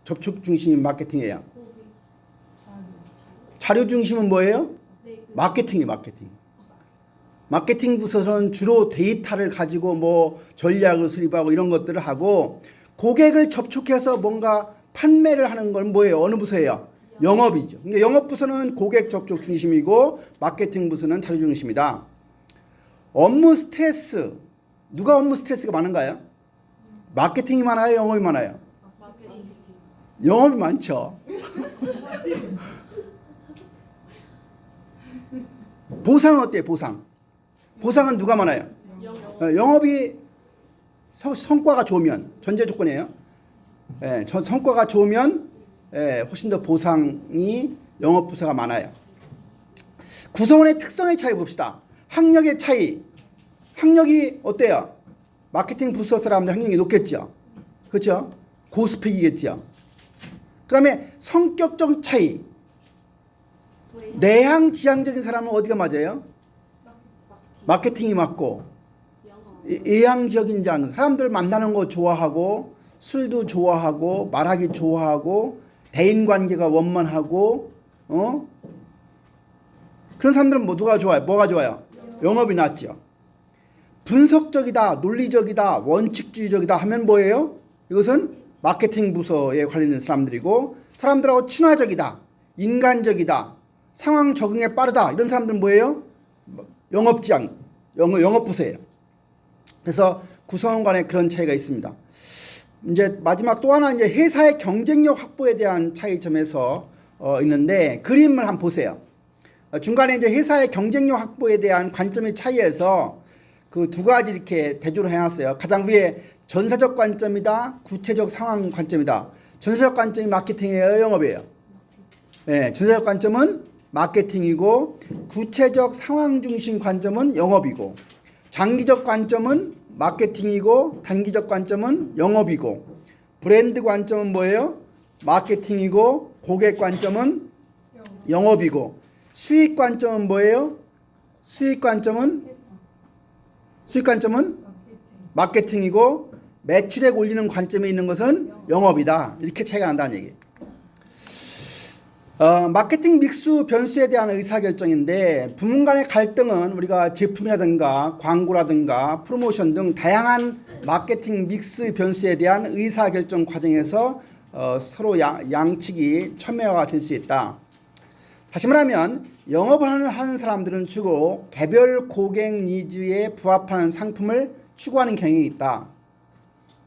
접촉 중심이 마케팅이에요. 자료 중심은 뭐예요? 마케팅이 마케팅. 마케팅 부서는 주로 데이터를 가지고 뭐 전략을 수립하고 이런 것들을 하고, 고객을 접촉해서 뭔가 판매를 하는 건 뭐예요? 어느 부서예요? 영업이죠. 그러니까 영업 부서는 고객 접촉 중심이고 마케팅 부서는 자료 중심이다. 업무 스트레스, 누가 업무 스트레스가 많은가요? 마케팅이 많아요? 영업이 많아요? 영업이 많죠. 보상은 어때요? 보상은 누가 많아요? 영업이 성과가 좋으면, 전제 조건이에요. 성과가 좋으면 훨씬 더 보상이 영업부서가 많아요. 구성원의 특성의 차이 봅시다. 학력의 차이. 학력이 어때요? 마케팅 부서 사람들 학력이 높겠죠. 그렇죠? 고스펙이겠죠. 그 다음에 성격적 차이. 내향 지향적인 사람은 어디가 맞아요? 마케팅이 맞고, 외향적인 사람들 만나는 거 좋아하고, 술도 좋아하고, 말하기 좋아하고, 대인관계가 원만하고, 그런 사람들은 누가 좋아요? 뭐가 좋아요? 영업이 낫죠. 분석적이다, 논리적이다, 원칙주의적이다 하면 뭐예요? 이것은 마케팅 부서에 관련된 사람들이고, 사람들하고 친화적이다, 인간적이다, 상황 적응에 빠르다, 이런 사람들은 뭐예요? 영업부서예요. 그래서 구성원 간에 그런 차이가 있습니다. 이제 마지막 또 하나, 이제 회사의 경쟁력 확보에 대한 차이점에서 있는데, 그림을 한번 보세요. 중간에 이제 회사의 경쟁력 확보에 대한 관점의 차이에서 그 두 가지 이렇게 대조를 해놨어요. 가장 위에 전사적 관점이다, 구체적 상황 관점이다. 전사적 관점이 마케팅이에요, 영업이에요? 네, 전사적 관점은 마케팅이고, 구체적 상황 중심 관점은 영업이고, 장기적 관점은 마케팅이고, 단기적 관점은 영업이고, 브랜드 관점은 뭐예요? 마케팅이고, 고객 관점은 영업이고, 수익 관점은 뭐예요? 수익 관점은 마케팅이고, 매출액 올리는 관점에 있는 것은 영업이다. 이렇게 차이가 난다는 얘기예요. 마케팅 믹스 변수에 대한 의사결정인데, 부문 간의 갈등은 우리가 제품이라든가 광고라든가 프로모션 등 다양한 마케팅 믹스 변수에 대한 의사결정 과정에서 서로 양측이 첨예화가 될 수 있다. 다시 말하면 영업을 하는 사람들은 주로 개별 고객 니즈에 부합하는 상품을 추구하는 경향이 있다.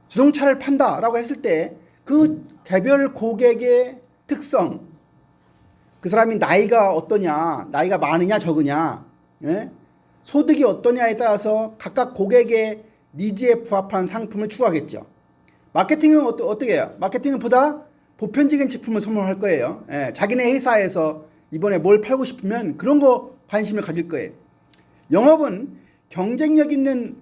자동차를 판다라고 했을 때 그 개별 고객의 특성, 그 사람이 나이가 어떠냐, 나이가 많으냐 적으냐, 소득이 어떠냐에 따라서 각각 고객의 니즈에 부합하는 상품을 추구하겠죠. 마케팅은 어떻게 해요? 마케팅은 보다 보편적인 제품을 선물할 거예요. 자기네 회사에서 이번에 뭘 팔고 싶으면 그런 거 관심을 가질 거예요. 영업은 경쟁력 있는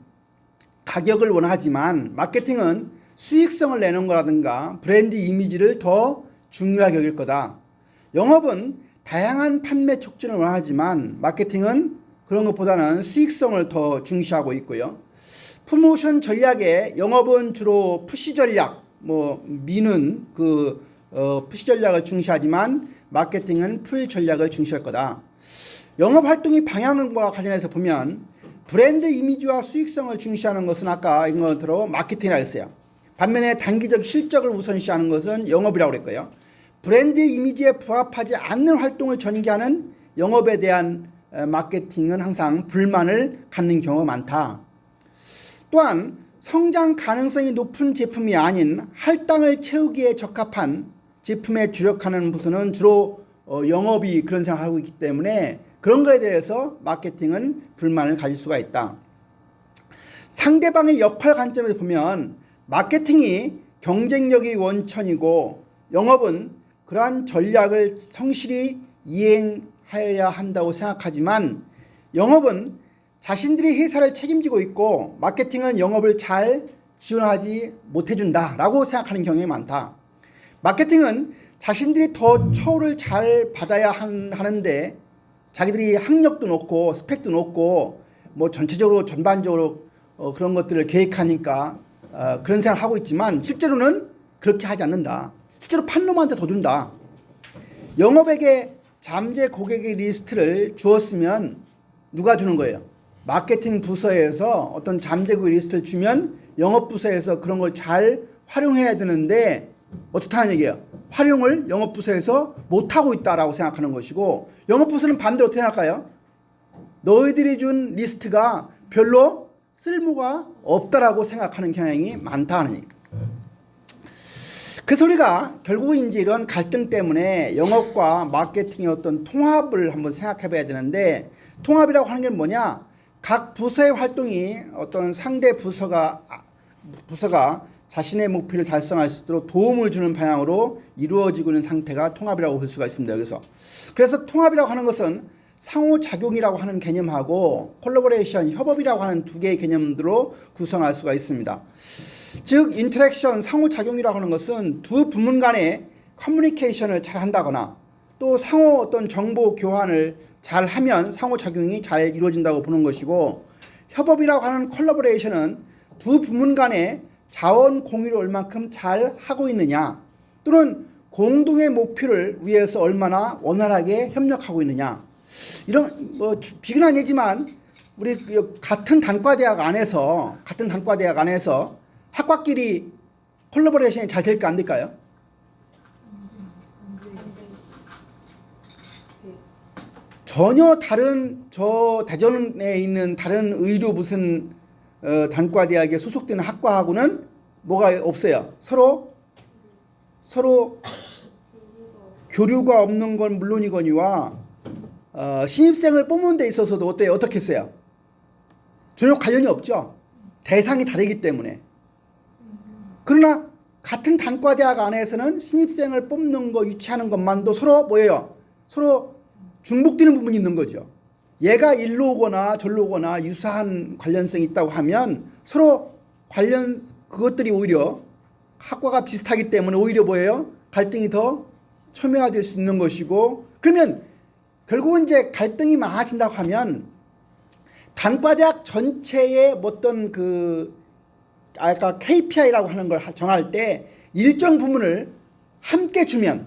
가격을 원하지만, 마케팅은 수익성을 내는 거라든가 브랜드 이미지를 더 중요하게 여길 거다. 영업은 다양한 판매 촉진을 원하지만, 마케팅은 그런 것보다는 수익성을 더 중시하고 있고요. 프로모션 전략에 영업은 주로 푸시 전략, 미는 푸시 전략을 중시하지만, 마케팅은 풀 전략을 중시할 거다. 영업 활동의 방향과 관련해서 보면, 브랜드 이미지와 수익성을 중시하는 것은 아까 이것으로 마케팅이라고 했어요. 반면에 단기적 실적을 우선시하는 것은 영업이라고 그랬고요. 브랜드 이미지에 부합하지 않는 활동을 전개하는 영업에 대한 마케팅은 항상 불만을 갖는 경우가 많다. 또한 성장 가능성이 높은 제품이 아닌 할당을 채우기에 적합한 제품에 주력하는 부서는 주로 영업이 그런 생각을 하고 있기 때문에, 그런 거에 대해서 마케팅은 불만을 가질 수가 있다. 상대방의 역할 관점에서 보면 마케팅이 경쟁력의 원천이고, 영업은 그러한 전략을 성실히 이행하여야 한다고 생각하지만, 영업은 자신들이 회사를 책임지고 있고 마케팅은 영업을 잘 지원하지 못해준다라고 생각하는 경향이 많다. 마케팅은 자신들이 더 처우를 잘 받아야 하는데, 자기들이 학력도 높고 스펙도 높고 전체적으로 전반적으로 그런 것들을 계획하니까 그런 생각을 하고 있지만, 실제로는 그렇게 하지 않는다. 실제로 판로한테 더 준다. 영업에게 잠재 고객의 리스트를 주었으면 누가 주는 거예요? 마케팅 부서에서 어떤 잠재 고객 리스트를 주면 영업 부서에서 그런 걸 잘 활용해야 되는데 어떻다는 얘기예요? 활용을 영업 부서에서 못하고 있다라고 생각하는 것이고, 영업 부서는 반대로 어떻게 생각할까요? 너희들이 준 리스트가 별로 쓸모가 없다라고 생각하는 경향이 많다는 얘기예요. 그래서 우리가 결국은 이제 이런 갈등 때문에 영업과 마케팅의 어떤 통합을 한번 생각해 봐야 되는데, 통합이라고 하는 게 뭐냐? 각 부서의 활동이 어떤 상대 부서가 자신의 목표를 달성할 수 있도록 도움을 주는 방향으로 이루어지고 있는 상태가 통합이라고 볼 수가 있습니다. 그래서 통합이라고 하는 것은 상호작용이라고 하는 개념하고 콜라보레이션, 협업이라고 하는 두 개의 개념으로 구성할 수가 있습니다. 즉 인터랙션, 상호작용이라고 하는 것은 두 부문 간의 커뮤니케이션을 잘 한다거나 또 상호 어떤 정보 교환을 잘 하면 상호작용이 잘 이루어진다고 보는 것이고, 협업이라고 하는 콜라보레이션은 두 부문 간의 자원 공유를 얼만큼 잘 하고 있느냐, 또는 공동의 목표를 위해서 얼마나 원활하게 협력하고 있느냐. 이런 비근한 얘기지만 우리 같은 단과대학 안에서 학과끼리 콜라보레이션이 잘 될까 안 될까요? 전혀 다른 저 대전에 있는 다른 의료 무슨 단과대학에 소속되는 학과하고는 뭐가 없어요? 서로 교류가 없는 건 물론이거니와 신입생을 뽑는 데 있어서도 어때요? 어떻게 했어요? 전혀 관련이 없죠. 대상이 다르기 때문에. 그러나 같은 단과대학 안에서는 신입생을 뽑는 거, 유치하는 것만도 서로 뭐예요? 서로 중복되는 부분이 있는 거죠. 얘가 일로 오거나 절로 오거나 유사한 관련성이 있다고 하면 서로 그것들이 오히려 학과가 비슷하기 때문에 오히려 뭐예요? 갈등이 더 첨예화될 수 있는 것이고, 그러면 결국은 이제 갈등이 많아진다고 하면 단과대학 전체의 어떤 아까 KPI라고 하는 걸 정할 때 일정 부분을 함께 주면,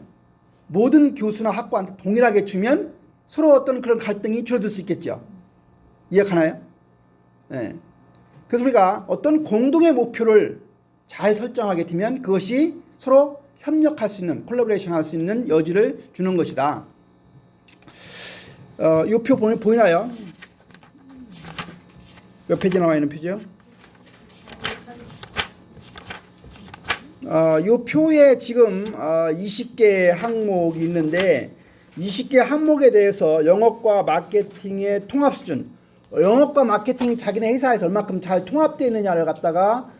모든 교수나 학과한테 동일하게 주면 서로 어떤 그런 갈등이 줄어들 수 있겠죠. 이해가나요? 네. 그래서 우리가 어떤 공동의 목표를 잘 설정하게 되면 그것이 서로 협력할 수 있는, 콜라보레이션 할 수 있는 여지를 주는 것이다. 이 표 보이나요? 몇 페이지 나와 있는 표죠? 이 표에 지금 20개 항목이 있는데, 20개 항목에 대해서 영업과 마케팅의 통합 수준, 영업과 마케팅이 자기네 회사에서 얼마큼 잘 통합되어 있느냐를 갖다가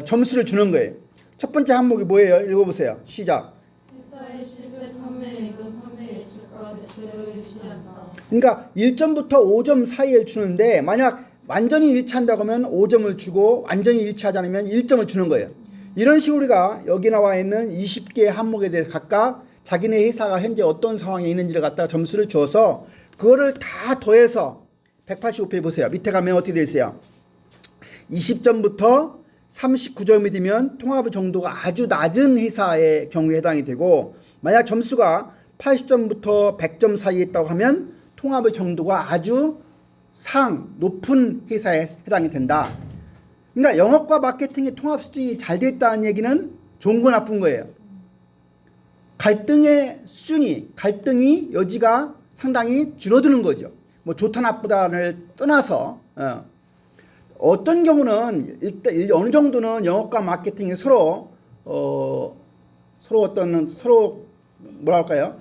점수를 주는 거예요. 첫 번째 항목이 뭐예요? 읽어보세요. 시작. 회사의 실제 판매액은 판매 예측과 대체로 일치하지 않다. 그러니까 1점부터 5점 사이를 주는데, 만약 완전히 일치한다고 하면 5점을 주고 완전히 일치하지 않으면 1점을 주는 거예요. 이런 식으로 우리가 여기 나와 있는 20개의 항목에 대해서 각각 자기네 회사가 현재 어떤 상황에 있는지를 갖다가 점수를 줘서 그거를 다 더해서 185페이지 보세요. 밑에 가면 어떻게 되어 있어요? 20점부터 39점이 되면 통합의 정도가 아주 낮은 회사의 경우에 해당이 되고, 만약 점수가 80점부터 100점 사이에 있다고 하면 통합의 정도가 아주 높은 회사에 해당이 된다. 그러니까 영업과 마케팅의 통합 수준이 잘 되어 있다는 얘기는 좋은 거 나쁜 거예요. 갈등의 수준이, 갈등이 여지가 상당히 줄어드는 거죠. 뭐 좋다 나쁘다를 떠나서 어떤 경우는 일단 어느 정도는 영업과 마케팅이 서로 뭐랄까요?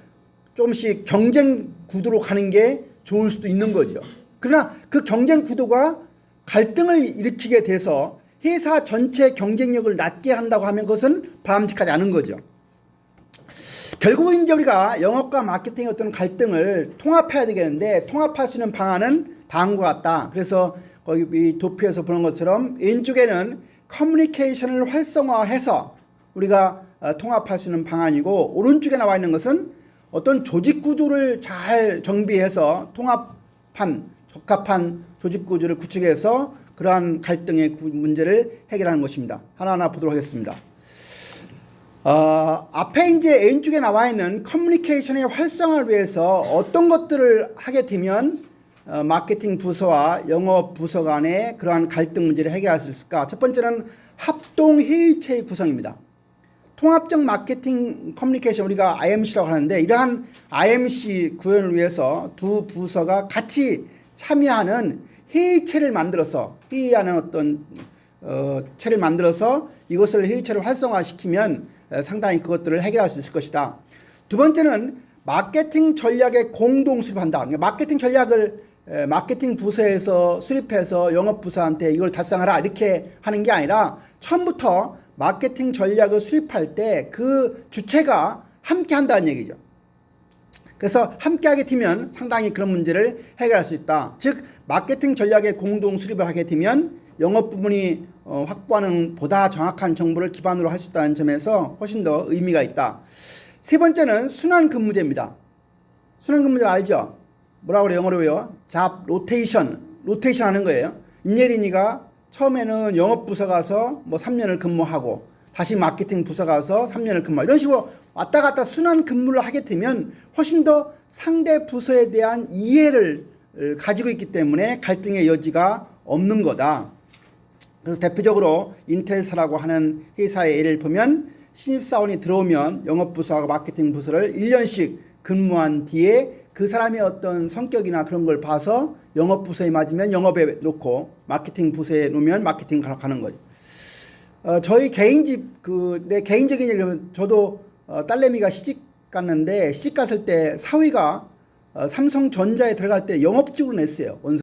조금씩 경쟁 구도로 가는 게 좋을 수도 있는 거죠. 그러나 그 경쟁 구도가 갈등을 일으키게 돼서 회사 전체 경쟁력을 낮게 한다고 하면 그것은 바람직하지 않은 거죠. 결국은 이제 우리가 영업과 마케팅의 어떤 갈등을 통합해야 되겠는데, 통합할 수 있는 방안은 다음과 같다. 그래서 거기 이 도표에서 보는 것처럼 왼쪽에는 커뮤니케이션을 활성화해서 우리가 통합할 수 있는 방안이고, 오른쪽에 나와 있는 것은 어떤 조직 구조를 잘 정비해서 적합한 조직 구조를 구축해서 그러한 갈등의 문제를 해결하는 것입니다. 하나하나 보도록 하겠습니다. 앞에 이제 N쪽에 나와 있는 커뮤니케이션의 활성화를 위해서 어떤 것들을 하게 되면 마케팅 부서와 영업 부서 간의 그러한 갈등 문제를 해결할 수 있을까? 첫 번째는 합동 회의체의 구성입니다. 통합적 마케팅 커뮤니케이션, 우리가 IMC라고 하는데, 이러한 IMC 구현을 위해서 두 부서가 같이 참여하는 회의체를 만들어서, 회의하는 어떤 체를 만들어서 이것을 회의체를 활성화시키면 상당히 그것들을 해결할 수 있을 것이다. 두 번째는 마케팅 전략의 공동 수립한다. 그러니까 마케팅 전략을 마케팅 부서에서 수립해서 영업 부서한테 이걸 달성하라 이렇게 하는 게 아니라, 처음부터 마케팅 전략을 수립할 때 그 주체가 함께 한다는 얘기죠. 그래서 함께 하게 되면 상당히 그런 문제를 해결할 수 있다. 즉 마케팅 전략의 공동 수립을 하게 되면 영업 부문이 확보하는 보다 정확한 정보를 기반으로 할 수 있다는 점에서 훨씬 더 의미가 있다. 세 번째는 순환 근무제입니다. 순환 근무제 알죠? 뭐라고 그래요? 영어로요? 잡 로테이션 하는 거예요. 임예린이가 처음에는 영업 부서 가서 뭐 3년을 근무하고 다시 마케팅 부서 가서 3년을 근무하고 이런 식으로 왔다 갔다 순환 근무를 하게 되면 훨씬 더 상대 부서에 대한 이해를 가지고 있기 때문에 갈등의 여지가 없는 거다. 그래서 대표적으로 인텔사라고 하는 회사의 예를 보면, 신입사원이 들어오면 영업부서하고 마케팅 부서를 1년씩 근무한 뒤에 그 사람의 어떤 성격이나 그런 걸 봐서 영업부서에 맞으면 영업에 놓고 마케팅 부서에 놓으면 마케팅 가는 거죠. 저희 내 개인적인 얘기는, 저도 딸내미가 시집 갔는데, 시집 갔을 때 사위가 삼성전자에 들어갈 때 영업직으로 냈어요.